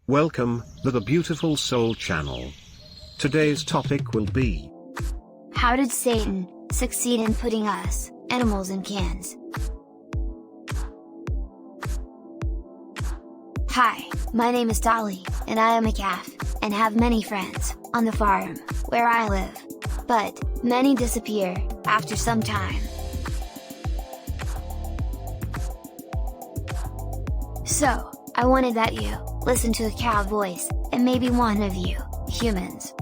Welcome to the Beautiful Soul channel. Today's topic will be: how did Satan succeed in putting us, animals, in cans? Hi, my name is Dolly, and I am a calf, and have many friends, on the farm, where I live. But, many disappear, after some time. So, I wanted that you listen to a cow voice, and maybe one of you, humans,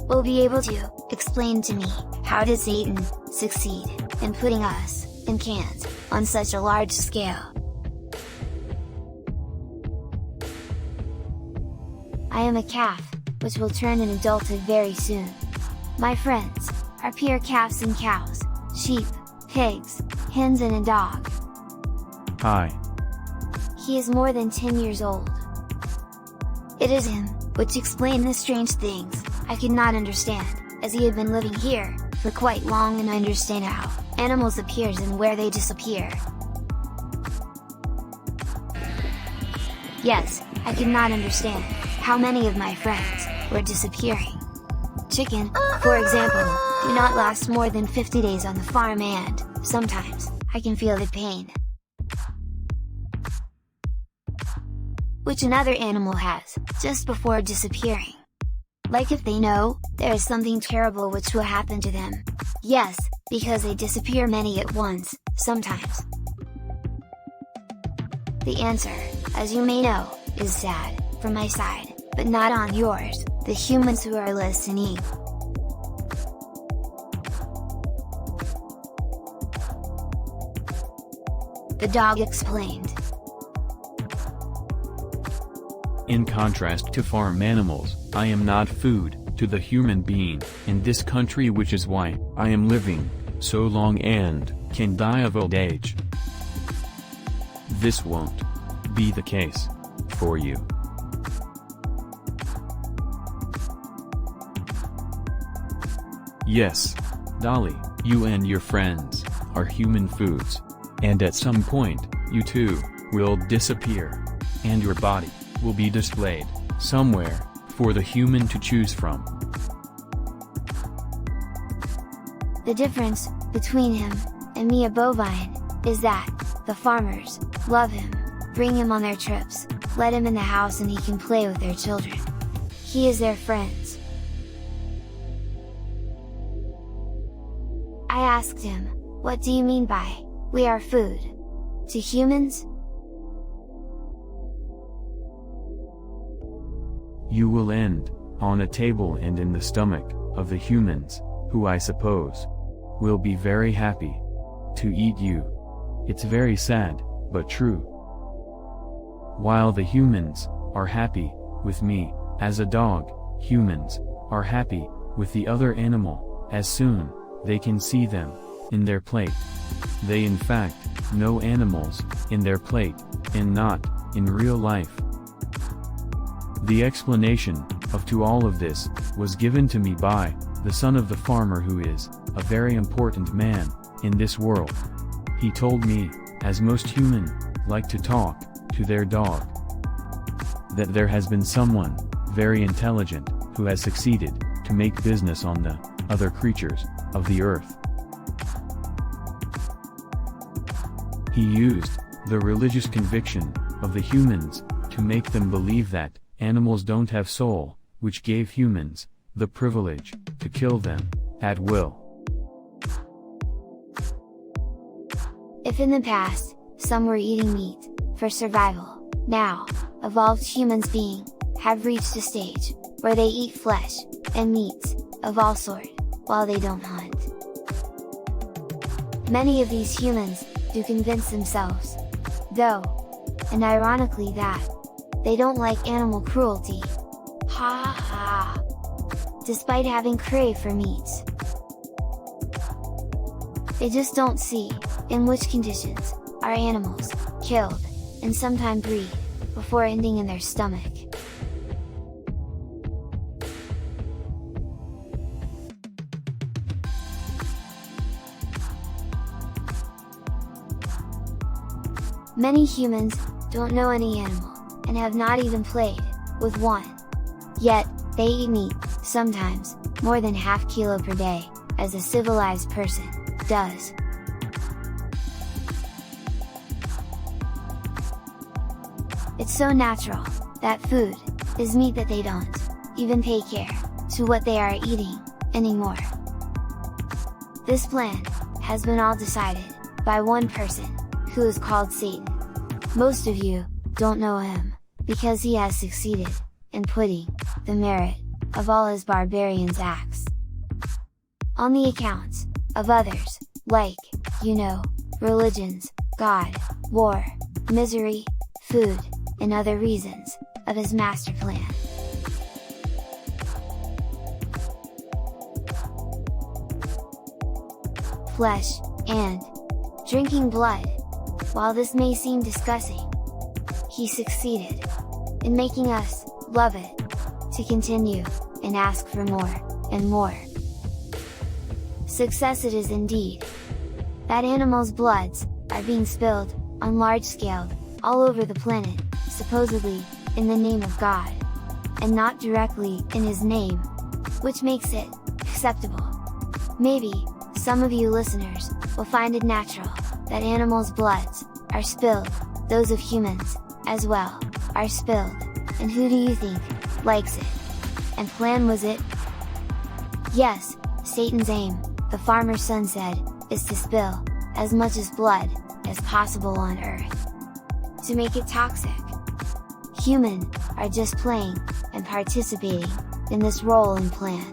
will be able to explain to me, how did Satan succeed in putting us in cans on such a large scale? I am a calf, which will turn an adulthood very soon. My friends are pure calves and cows, sheep, pigs, hens, and a dog. Hi. He is more than 10 years old. It is him, which explained the strange things I could not understand, as he had been living here for quite long and understand how animals appears and where they disappear. Yes, I could not understand how many of my friends were disappearing. Chicken, for example, do not last more than 50 days on the farm, and sometimes I can feel the pain which another animal has, just before disappearing. Like if they know there is something terrible which will happen to them. Yes, because they disappear many at once, sometimes. The answer, as you may know, is sad, from my side, but not on yours, the humans who are listening. The dog explained. In contrast to farm animals, I am not food to the human being in this country, which is why I am living so long and can die of old age. This won't be the case for you. Yes, Dolly, you and your friends are human foods, and at some point, you too will disappear, and your body will be displayed somewhere for the human to choose from. The difference between him and me, a bovine, is that the farmers love him, bring him on their trips, let him in the house, and he can play with their children. He is their friends. I asked him, what do you mean by, we are food to humans? You will end on a table and in the stomach of the humans, who I suppose will be very happy to eat you. It's very sad, but true. While the humans are happy with me as a dog, humans are happy with the other animal as soon they can see them in their plate. They in fact know animals in their plate, and not in real life. The explanation to all of this was given to me by the son of the farmer, who is a very important man in this world. He told me, as most humans like to talk to their dog, that there has been someone very intelligent who has succeeded to make business on the other creatures of the earth. He used the religious conviction of the humans to make them believe that animals don't have soul, which gave humans the privilege to kill them at will. If in the past, some were eating meat for survival, now, evolved humans have reached a stage where they eat flesh and meats of all sorts, while they don't hunt. Many of these humans do convince themselves, though, and ironically, that they don't like animal cruelty. Ha ha ha! Despite having crave for meats, they just don't see in which conditions are animals killed, and sometimes breed, before ending in their stomach. Many humans don't know any animal, and have not even played with one. Yet, they eat meat, sometimes, more than half kilo per day, as a civilized person does. It's so natural, that food is meat that they don't even pay care to what they are eating anymore. This plan has been all decided by one person, who is called Satan. Most of you don't know him, because he has succeeded in putting the merit of all his barbarians' acts on the accounts of others, like, religions, God, war, misery, food, and other reasons of his master plan. Flesh, and drinking blood. While this may seem disgusting, he succeeded in making us love it, to continue, and ask for more, and more. Success it is indeed. That animals' bloods are being spilled, on large scale, all over the planet, supposedly, in the name of God, and not directly in his name, which makes it acceptable. Maybe, some of you listeners will find it natural that animals' bloods are spilled, those of humans, as well, are spilled, and who do you think likes it? And plan was it? Yes, Satan's aim, the farmer's son said, is to spill as much as blood as possible on Earth, to make it toxic. Humans are just playing and participating in this role and plan.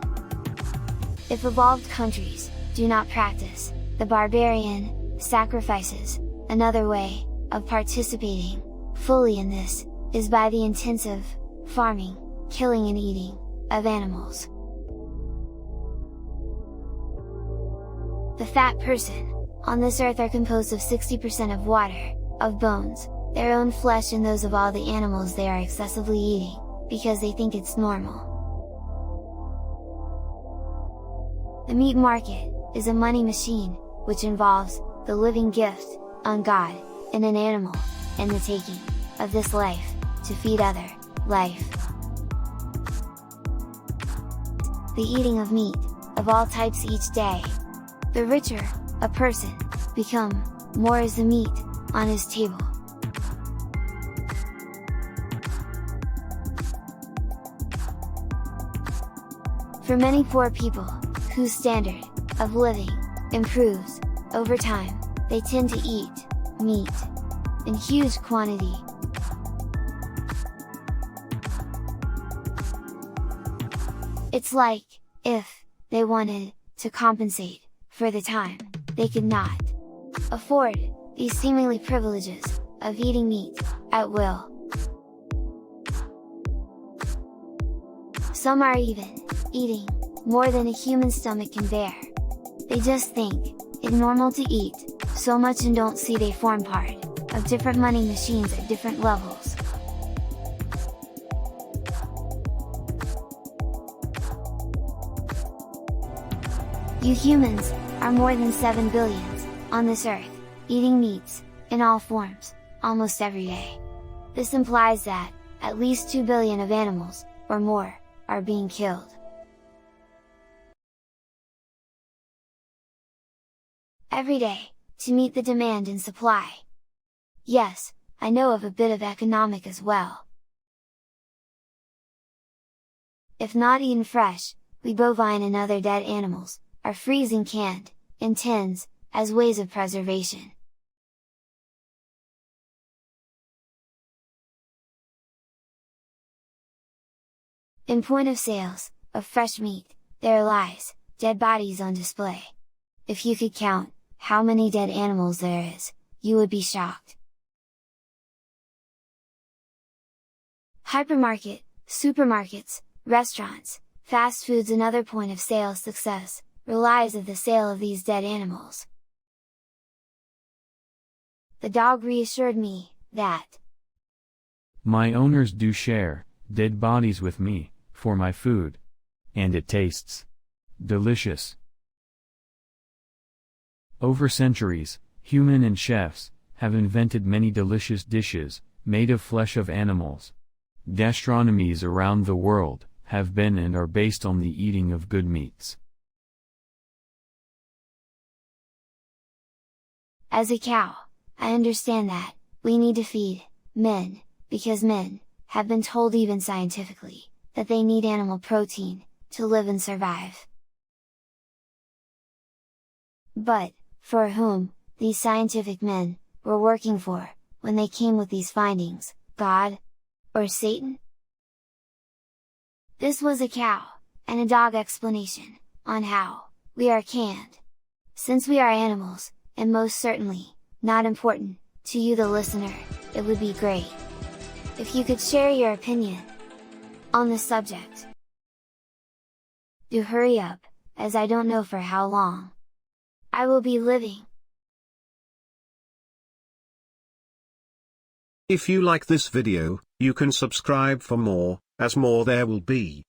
If evolved countries do not practice the barbarian sacrifices, another way of participating fully in this is by the intensive farming, killing and eating of animals. The fat person on this earth are composed of 60% of water, of bones, their own flesh and those of all the animals they are excessively eating, because they think it's normal. The meat market is a money machine, which involves the living gift on God in an animal, and the taking of this life to feed other life. The eating of meat of all types each day. The richer a person become, more is the meat on his table. For many poor people, whose standard of living improves over time, they tend to eat meat in huge quantity. It's like if they wanted to compensate for the time they could not afford these seemingly privileges of eating meat at will. Some are even eating more than a human stomach can bear. They just think it normal to eat so much and don't see they form part of different money machines at different levels. You humans are more than 7 billions on this earth, eating meats in all forms, almost every day. This implies that at least 2 billion of animals, or more, are being killed every day, to meet the demand and supply. Yes, I know of a bit of economic as well. If not eaten fresh, we bovine and other dead animals are freezing canned, in tins, as ways of preservation. In point of sales of fresh meat, there lies dead bodies on display. If you could count how many dead animals there is, you would be shocked. Hypermarket, supermarkets, restaurants, fast foods and other point of sale success relies of the sale of these dead animals. The dog reassured me that my owners do share dead bodies with me for my food, and it tastes delicious. Over centuries, human and chefs have invented many delicious dishes made of flesh of animals. Gastronomies around the world have been and are based on the eating of good meats. As a cow, I understand that we need to feed men, because men have been told even scientifically that they need animal protein to live and survive. But, for whom these scientific men were working for when they came with these findings, God? Or Satan? This was a cow and a dog explanation on how we are canned. Since we are animals, and most certainly not important to you the listener, it would be great if you could share your opinion on the subject. Do hurry up, as I don't know for how long I will be living. If you like this video, you can subscribe for more, as more there will be.